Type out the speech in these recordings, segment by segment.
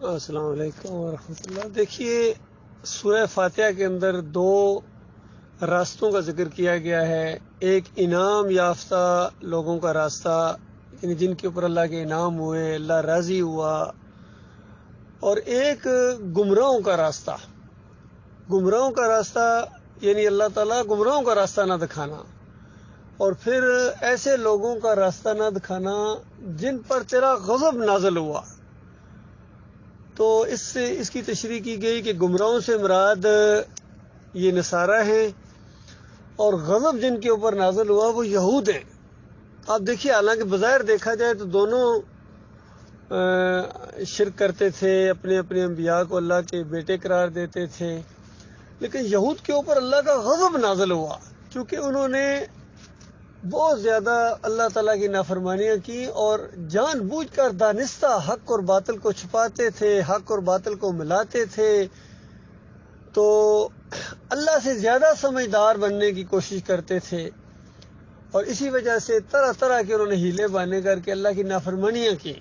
السلام علیکم ورحمۃ اللہ۔ دیکھیے، سورہ فاتحہ کے اندر دو راستوں کا ذکر کیا گیا ہے۔ ایک انعام یافتہ لوگوں کا راستہ، یعنی جن کے اوپر اللہ کے انعام ہوئے، اللہ راضی ہوا، اور ایک گمراہوں کا راستہ۔ گمراہوں کا راستہ یعنی اللہ تعالیٰ گمراہوں کا راستہ نہ دکھانا، اور پھر ایسے لوگوں کا راستہ نہ دکھانا جن پر تیرا غضب نازل ہوا۔ تو اس کی تشریح کی گئی کہ گمراہوں سے مراد یہ نصارہ ہیں، اور غضب جن کے اوپر نازل ہوا وہ یہود ہیں۔ آپ دیکھیے، حالانکہ بظاہر دیکھا جائے تو دونوں شرک کرتے تھے، اپنے اپنے انبیاء کو اللہ کے بیٹے قرار دیتے تھے، لیکن یہود کے اوپر اللہ کا غضب نازل ہوا کیونکہ انہوں نے بہت زیادہ اللہ تعالیٰ کی نافرمانیاں کی، اور جان بوجھ کر دانستہ حق اور باطل کو چھپاتے تھے، حق اور باطل کو ملاتے تھے، تو اللہ سے زیادہ سمجھدار بننے کی کوشش کرتے تھے، اور اسی وجہ سے طرح طرح کے انہوں نے ہیلے بانے کر کے اللہ کی نافرمانیاں کی۔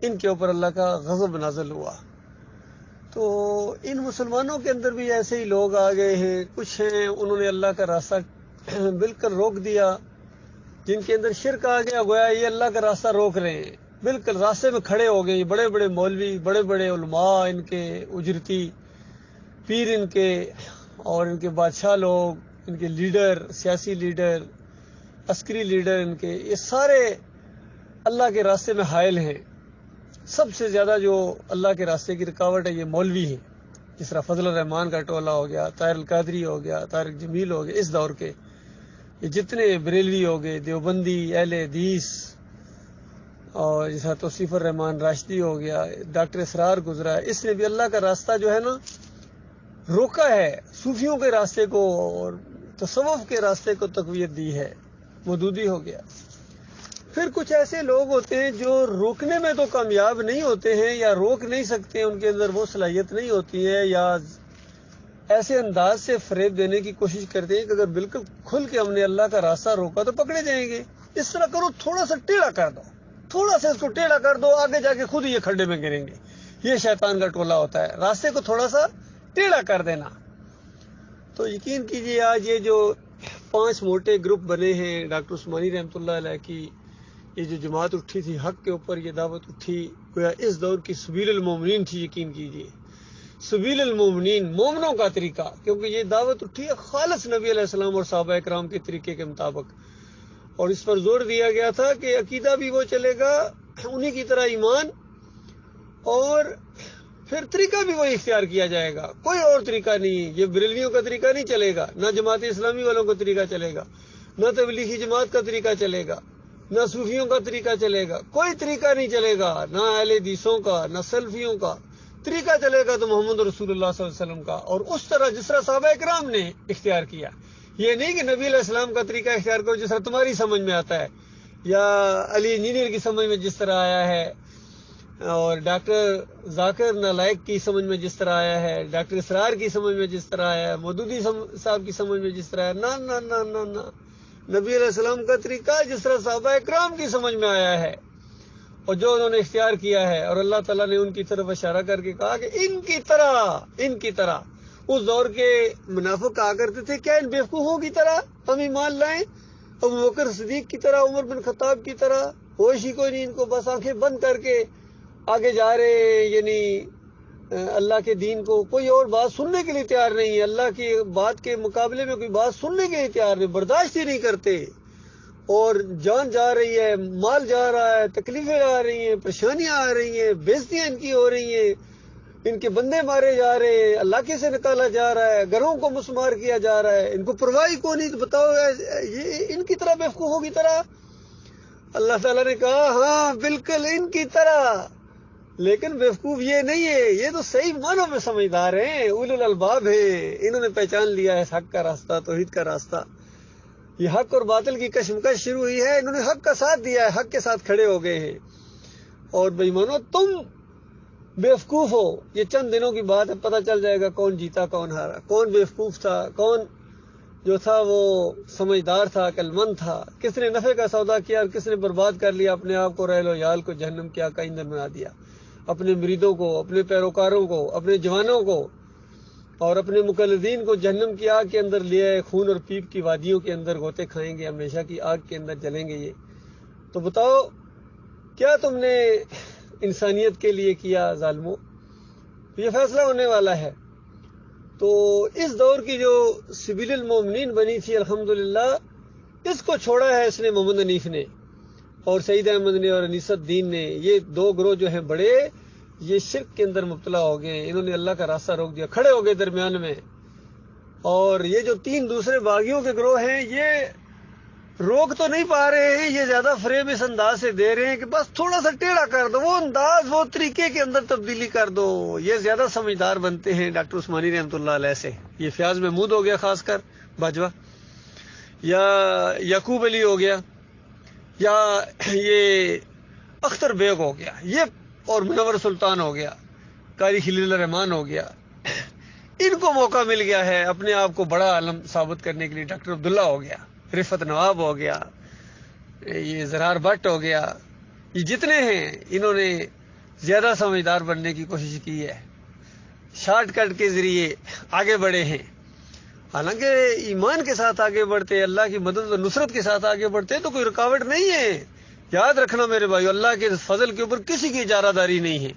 ان کے اوپر اللہ کا غضب نازل ہوا۔ تو ان مسلمانوں کے اندر بھی ایسے ہی لوگ آ گئے ہیں، کچھ ہیں انہوں نے اللہ کا راستہ بالکل روک دیا، جن کے اندر شرک آ گیا، گویا یہ اللہ کا راستہ روک رہے ہیں، بالکل راستے میں کھڑے ہو گئے۔ بڑے بڑے مولوی، بڑے بڑے علماء، ان کے اجرتی پیر، ان کے اور ان کے بادشاہ لوگ، ان کے لیڈر، سیاسی لیڈر، عسکری لیڈر، ان کے یہ سارے اللہ کے راستے میں حائل ہیں۔ سب سے زیادہ جو اللہ کے راستے کی رکاوٹ ہے یہ مولوی ہیں، جس طرح فضل الرحمان کا ٹولہ ہو گیا، طاہر القادری ہو گیا، طارق جمیل ہو گیا، اس دور کے یہ جتنے بریلوی ہو گئے، دیوبندی، اہل حدیث، اور جیسا توصیف الرحمان راشدی ہو گیا، ڈاکٹر اسرار گزرا ہے، اس نے بھی اللہ کا راستہ جو ہے نا روکا ہے، صوفیوں کے راستے کو اور تصوف کے راستے کو تقویت دی ہے، مودودی ہو گیا۔ پھر کچھ ایسے لوگ ہوتے ہیں جو روکنے میں تو کامیاب نہیں ہوتے ہیں، یا روک نہیں سکتے، ان کے اندر وہ صلاحیت نہیں ہوتی ہے، یا ایسے انداز سے فریب دینے کی کوشش کرتے ہیں کہ اگر بالکل کھل کے ہم نے اللہ کا راستہ روکا تو پکڑے جائیں گے۔ اس طرح کرو، تھوڑا سا ٹیڑھا کر دو، تھوڑا سا اس کو ٹیڑھا کر دو، آگے جا کے خود ہی یہ کھڈے میں گریں گے۔ یہ شیطان کا ٹولہ ہوتا ہے، راستے کو تھوڑا سا ٹیڑھا کر دینا۔ تو یقین کیجئے، آج یہ جو 5 موٹے گروپ بنے ہیں، ڈاکٹر عثمانی رحمۃ اللہ علیہ کی یہ جو جماعت اٹھی تھی حق کے اوپر، یہ دعوت اٹھی، گویا اس دور کی سبیل المومنین تھی۔ یقین کیجئے، سبیل المومنین، مومنوں کا طریقہ، کیونکہ یہ دعوت اٹھی ہے خالص نبی علیہ السلام اور صحابہ کرام کے طریقے کے مطابق، اور اس پر زور دیا گیا تھا کہ عقیدہ بھی وہ چلے گا انہی کی طرح، ایمان، اور پھر طریقہ بھی وہی اختیار کیا جائے گا، کوئی اور طریقہ نہیں۔ یہ بریلویوں کا طریقہ نہیں چلے گا، نہ جماعت اسلامی والوں کا طریقہ چلے گا، نہ تبلیغی جماعت کا طریقہ چلے گا، نہ صوفیوں کا طریقہ چلے گا، کوئی طریقہ نہیں چلے گا، نہ اہل حدیثوں کا، نہ سلفیوں کا طریقہ چلے گا، تو محمد رسول اللہ صلی اللہ علیہ وسلم کا، اور اس طرح جس طرح صحابہ کرام نے اختیار کیا۔ یہ نہیں کہ نبی علیہ السلام کا طریقہ اختیار کرو جس طرح تمہاری سمجھ میں آتا ہے، یا علی انجینئر کی سمجھ میں جس طرح آیا ہے، اور ڈاکٹر ذاکر نالائق کی سمجھ میں جس طرح آیا ہے، ڈاکٹر اسرار کی سمجھ میں جس طرح آیا ہے، مودودی صاحب کی سمجھ میں جس طرح آیا، نہ نہ نہ نہ نہ، نبی علیہ السلام کا طریقہ جس طرح صحابہ اکرام کی سمجھ میں آیا ہے، اور جو انہوں نے اختیار کیا ہے، اور اللہ تعالیٰ نے ان کی طرف اشارہ کر کے کہا کہ ان کی طرح اس دور کے منافق کہا کرتے تھے، کیا ان بیوقوفوں کی طرح ہم ایمان لائیں، ابو بکر صدیق کی طرح، عمر بن خطاب کی طرح؟ ہوش ہی کوئی نہیں ان کو، بس آنکھیں بند کر کے آگے جا رہے ہیں، یعنی اللہ کے دین کو کوئی اور بات سننے کے لیے تیار نہیں ہے، اللہ کی بات کے مقابلے میں کوئی بات سننے کے لیے تیار نہیں، برداشت ہی نہیں کرتے، اور جان جا رہی ہے، مال جا رہا ہے، تکلیفیں آ رہی ہیں، پریشانیاں آ رہی ہیں، بےزتیاں ان کی ہو رہی ہیں، ان کے بندے مارے جا رہے ہیں، علاقے سے نکالا جا رہا ہے، گھروں کو مسمار کیا جا رہا ہے، ان کو پرواہ کو نہیں۔ تو بتاؤ، یہ ان کی طرح بیوقوفوں کی طرح؟ اللہ تعالیٰ نے کہا ہاں بالکل ان کی طرح، لیکن بیوقوف یہ نہیں ہے، یہ تو صحیح معنوں میں سمجھدار ہیں، اولو الالباب ہیں، انہوں نے پہچان لیا ہے حق کا راستہ، توحید کا راستہ۔ یہ حق اور باطل کی کشمکش شروع ہوئی ہے، انہوں نے حق کا ساتھ دیا ہے، حق کے ساتھ کھڑے ہو گئے ہیں۔ اور بے ایمانو، تم بیوقوف ہو، یہ چند دنوں کی بات ہے، پتہ چل جائے گا کون جیتا کون ہارا، کون بیوقوف تھا، کون جو تھا وہ سمجھدار تھا، عقل مند تھا، کس نے نفع کا سودا کیا اور کس نے برباد کر لیا اپنے آپ کو، ریل و یال کو جہنم کیا کا ایندھن بنا دیا۔ اپنے مریدوں کو، اپنے پیروکاروں کو، اپنے جوانوں کو اور اپنے مقلدین کو جہنم کی آگ کے اندر لے آئے، خون اور پیپ کی وادیوں کے اندر غوطے کھائیں گے، ہمیشہ کی آگ کے اندر جلیں گے یہ۔ تو بتاؤ کیا تم نے انسانیت کے لیے کیا ظالموں؟ یہ فیصلہ ہونے والا ہے۔ تو اس دور کی جو سبیل المومنین بنی تھی الحمدللہ، اس کو چھوڑا ہے اس نے محمد حنیف نے اور سعید احمد نے اور انیس الدین نے۔ یہ دو گروہ جو ہیں بڑے، یہ شرک کے اندر مبتلا ہو گئے ہیں، انہوں نے اللہ کا راستہ روک دیا، کھڑے ہو گئے درمیان میں۔ اور یہ جو تین دوسرے باغیوں کے گروہ ہیں، یہ روک تو نہیں پا رہے ہیں، یہ زیادہ فریب اس انداز سے دے رہے ہیں کہ بس تھوڑا سا ٹیڑھا کر دو، وہ انداز وہ طریقے کے اندر تبدیلی کر دو۔ یہ زیادہ سمجھدار بنتے ہیں ڈاکٹر عثمانی رحمۃ اللہ علیہ سے۔ یہ فیاض محمود ہو گیا خاص کر باجوہ، یا یعقوب علی ہو گیا، یا یہ اختر بیگ ہو گیا، یہ اور منور سلطان ہو گیا، قاری خلیل الرحمان ہو گیا۔ ان کو موقع مل گیا ہے اپنے آپ کو بڑا عالم ثابت کرنے کے لیے۔ ڈاکٹر عبداللہ ہو گیا، رفعت نواب ہو گیا، یہ زرار بٹ ہو گیا، یہ جتنے ہیں انہوں نے زیادہ سمجھدار بننے کی کوشش کی ہے، شارٹ کٹ کے ذریعے آگے بڑھے ہیں۔ حالانکہ ایمان کے ساتھ آگے بڑھتے، اللہ کی مدد و نصرت کے ساتھ آگے بڑھتے تو کوئی رکاوٹ نہیں ہے۔ یاد رکھنا میرے بھائی، اللہ کے فضل کے اوپر کسی کی اجارہ داری نہیں ہے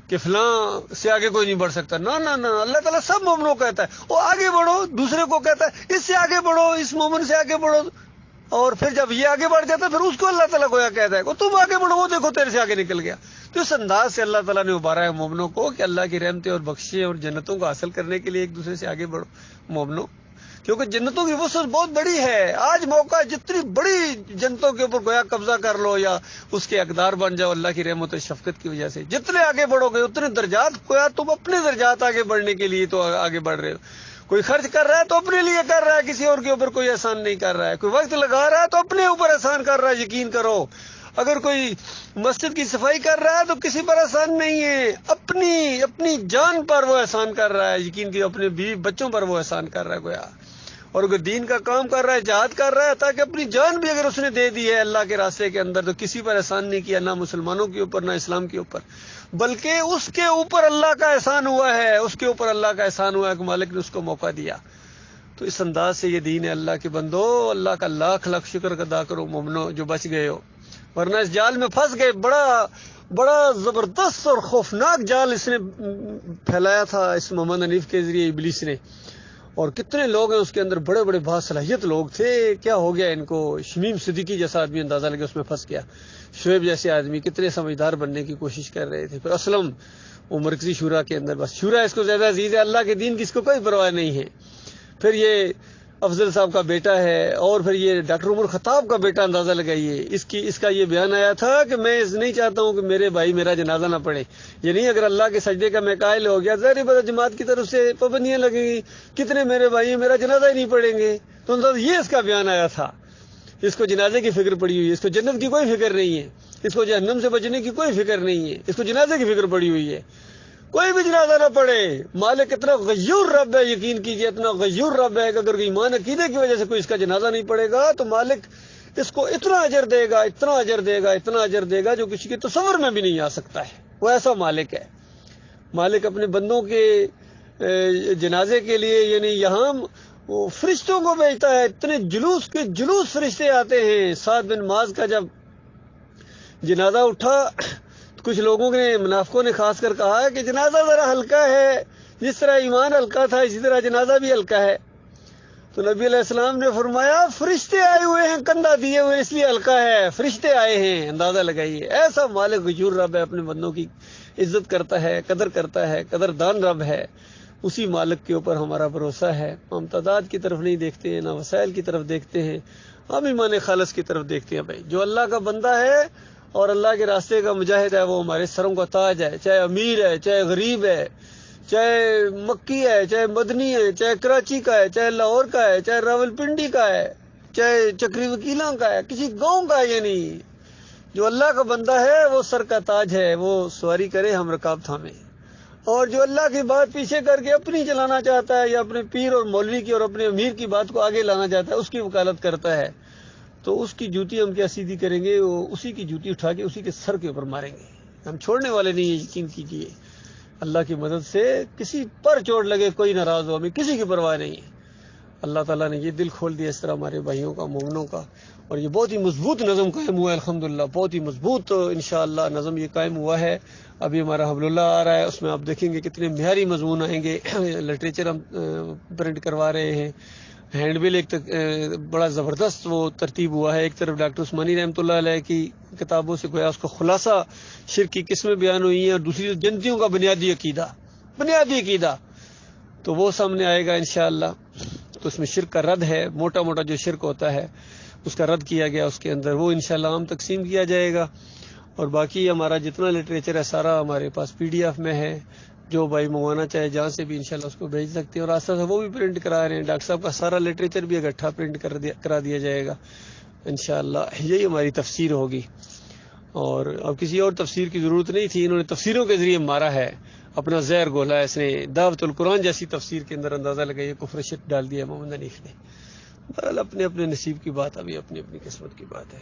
کہ فلاں سے آگے کوئی نہیں بڑھ سکتا۔ نہ نہ نہ، اللہ تعالیٰ سب مومنوں کو کہتا ہے وہ آگے بڑھو، دوسرے کو کہتا ہے اس سے آگے بڑھو، اس مومن سے آگے بڑھو، اور پھر جب یہ آگے بڑھ جاتا ہے پھر اس کو اللہ تعالیٰ کو کہتا ہے کہ تم آگے بڑھو، وہ دیکھو تیرے سے آگے نکل گیا۔ تو اس انداز سے اللہ تعالیٰ نے ابھارا ہے مومنوں کو کہ اللہ کی رحمتیں اور بخشیں اور جنتوں کو حاصل کرنے کے لیے ایک دوسرے سے آگے بڑھو مومنوں، کیونکہ جنتوں کی وسعت بہت بڑی ہے۔ آج موقع ہے جتنی بڑی جنتوں کے اوپر گویا قبضہ کر لو یا اس کے حقدار بن جاؤ اللہ کی رحمت و شفقت کی وجہ سے۔ جتنے آگے بڑھو گے اتنے درجات، گویا تم اپنے درجات آگے بڑھنے کے لیے تو آگے بڑھ رہے ہو۔ کوئی خرچ کر رہا ہے تو اپنے لیے کر رہا ہے، کسی اور کے اوپر کوئی احسان نہیں کر رہا ہے۔ کوئی وقت لگا رہا ہے تو اپنے اوپر احسان کر رہا ہے، یقین کرو۔ اگر کوئی مسجد کی صفائی کر رہا ہے تو کسی پر احسان نہیں ہے، اپنی جان پر وہ احسان کر رہا ہے، یقین کہ اپنے بیوی بچوں پر وہ احسان کر رہا ہے گویا۔ اور اگر دین کا کام کر رہا ہے، جہاد کر رہا ہے، تاکہ اپنی جان بھی اگر اس نے دے دی ہے اللہ کے راستے کے اندر، تو کسی پر احسان نہیں کیا، نہ مسلمانوں کے اوپر نہ اسلام کے اوپر، بلکہ اس کے اوپر اللہ کا احسان ہوا ہے، اس کے اوپر اللہ کا احسان ہوا ہے کہ مالک نے اس کو موقع دیا۔ تو اس انداز سے یہ دین ہے اللہ کے بندو، اللہ کا لاکھ لاکھ شکر ادا کرو مومنو جو بچ گئے ہو، ورنہ اس جال میں پھنس گئے۔ بڑا زبردست اور خوفناک جال اس نے پھیلایا تھا اس محمد حنیف کے ذریعے ابلیس نے، اور کتنے لوگ ہیں اس کے اندر، بڑے بڑے باصلاحیت لوگ تھے۔ کیا ہو گیا ان کو؟ شمیم صدیقی جیسا آدمی اندازہ لگے اس میں پھنس گیا، شعیب جیسے آدمی کتنے سمجھدار بننے کی کوشش کر رہے تھے۔ پھر اسلم وہ مرکزی شورا کے اندر، بس شورا اس کو زیادہ عزیز ہے، اللہ کے دین کی اس کو کوئی پرواہ نہیں ہے۔ پھر یہ افضل صاحب کا بیٹا ہے، اور پھر یہ ڈاکٹر عمر خطاب کا بیٹا، اندازہ لگائیے۔ اس کا یہ بیان آیا تھا کہ میں نہیں چاہتا ہوں کہ میرے بھائی میرا جنازہ نہ پڑھے، یعنی اگر اللہ کے سجدے کا میں قائل ہو گیا، ظاہر بات جماعت کی طرف سے پابندیاں لگیں گی، کتنے میرے بھائی میرا جنازہ ہی نہیں پڑھیں گے۔ تو یہ اس کا بیان آیا تھا۔ اس کو جنازے کی فکر پڑی ہوئی ہے، اس کو جنت کی کوئی فکر نہیں ہے، اس کو جہنم سے بچنے کی کوئی فکر نہیں ہے، اس کو جنازے کی فکر پڑی ہوئی ہے۔ کوئی بھی جنازہ نہ پڑھے، مالک اتنا غیور رب ہے، یقین کیجئے اتنا غیور رب ہے کہ اگر ایمان عقیدے کی وجہ سے کوئی اس کا جنازہ نہیں پڑھے گا تو مالک اس کو اتنا اجر دے گا، اتنا اجر دے گا، اتنا اجر دے گا جو کسی کے تصور میں بھی نہیں آ سکتا ہے۔ وہ ایسا مالک ہے۔ مالک اپنے بندوں کے جنازے کے لیے یعنی یہاں وہ فرشتوں کو بھیجتا ہے، اتنے جلوس فرشتے آتے ہیں۔ سعد بن معاذ کا جب جنازہ اٹھا، کچھ لوگوں نے، منافقوں نے خاص کر کہا ہے کہ جنازہ ذرا ہلکا ہے، جس طرح ایمان ہلکا تھا اسی طرح جنازہ بھی ہلکا ہے۔ تو نبی علیہ السلام نے فرمایا فرشتے آئے ہوئے ہیں، کندھا دیے ہوئے، اس لیے ہلکا ہے، فرشتے آئے ہیں، اندازہ لگائیے۔ ایسا مالک غیور رب ہے، اپنے بندوں کی عزت کرتا ہے، قدر کرتا ہے، قدردان رب ہے۔ اسی مالک کے اوپر ہمارا بھروسہ ہے۔ ہم تعداد کی طرف نہیں دیکھتے ہیں، نہ وسائل کی طرف دیکھتے ہیں، ہم ایمان خالص کی طرف دیکھتے ہیں۔ بھائی جو اللہ کا بندہ ہے اور اللہ کے راستے کا مجاہد ہے، وہ ہمارے سروں کا تاج ہے، چاہے امیر ہے، چاہے غریب ہے، چاہے مکی ہے، چاہے مدنی ہے، چاہے کراچی کا ہے، چاہے لاہور کا ہے، چاہے راولپنڈی کا ہے، چاہے چکری وکیلاں کا ہے، کسی گاؤں کا ہے، یعنی جو اللہ کا بندہ ہے وہ سر کا تاج ہے، وہ سواری کرے ہم رکاب تھامے۔ اور جو اللہ کی بات پیچھے کر کے اپنی چلانا چاہتا ہے یا اپنے پیر اور مولوی کی اور اپنے امیر کی بات کو آگے لانا چاہتا ہے، اس کی وکالت کرتا ہے، تو اس کی جوتی ہم کیا سیدھی کریں گے؟ وہ اسی کی جوتی اٹھا کے اسی کے سر کے اوپر ماریں گے۔ ہم چھوڑنے والے نہیں ہیں، یقین کیجیے. اللہ کی مدد سے کسی پر چوٹ لگے کوئی ناراض ہو، ہمیں کسی کی پرواہ نہیں ہے. اللہ تعالیٰ نے یہ دل کھول دیا اس طرح ہمارے بھائیوں کا، مومنوں کا، اور یہ بہت ہی مضبوط نظم قائم ہوا ہے الحمدللہ. بہت ہی مضبوط انشاءاللہ نظم یہ قائم ہوا ہے. ابھی ہمارا حبل اللہ آ رہا ہے، اس میں آپ دیکھیں گے کتنے معیاری مضمون آئیں گے. لٹریچر ہم پرنٹ کروا رہے ہیں. ہینڈ بل ایک بڑا زبردست وہ ترتیب ہوا ہے. ایک طرف ڈاکٹر عثمانی رحمۃ اللہ علیہ کی کتابوں سے گویا اس کا خلاصہ شرک کی قسمیں بیان ہوئی ہیں، اور دوسری جنتیوں کا بنیادی عقیدہ تو وہ سامنے آئے گا انشاءاللہ. تو اس میں شرک کا رد ہے، موٹا موٹا جو شرک ہوتا ہے اس کا رد کیا گیا اس کے اندر، وہ انشاءاللہ عام تقسیم کیا جائے گا. اور باقی ہمارا جتنا لٹریچر ہے سارا ہمارے پاس PDF میں ہے. جو بھائی منگوانا چاہے جہاں سے بھی انشاءاللہ اس کو بھیج سکتے ہیں. اور آستہ وہ بھی پرنٹ کرا رہے ہیں. ڈاکٹر صاحب کا سارا لٹریچر بھی اکٹھا پرنٹ کرا دیا جائے گا انشاءاللہ. یہی ہماری تفسیر ہوگی، اور اب کسی اور تفسیر کی ضرورت نہیں تھی. انہوں نے تفسیروں کے ذریعے مارا ہے، اپنا زہر گولا ہے. اس نے دعوت القرآن جیسی تفسیر کے اندر اندازہ لگائیے کفر شرک ڈال دیا محمد حنیف نے. بہرحال اپنے اپنے نصیب کی بات، ابھی اپنی اپنی قسمت کی بات ہے.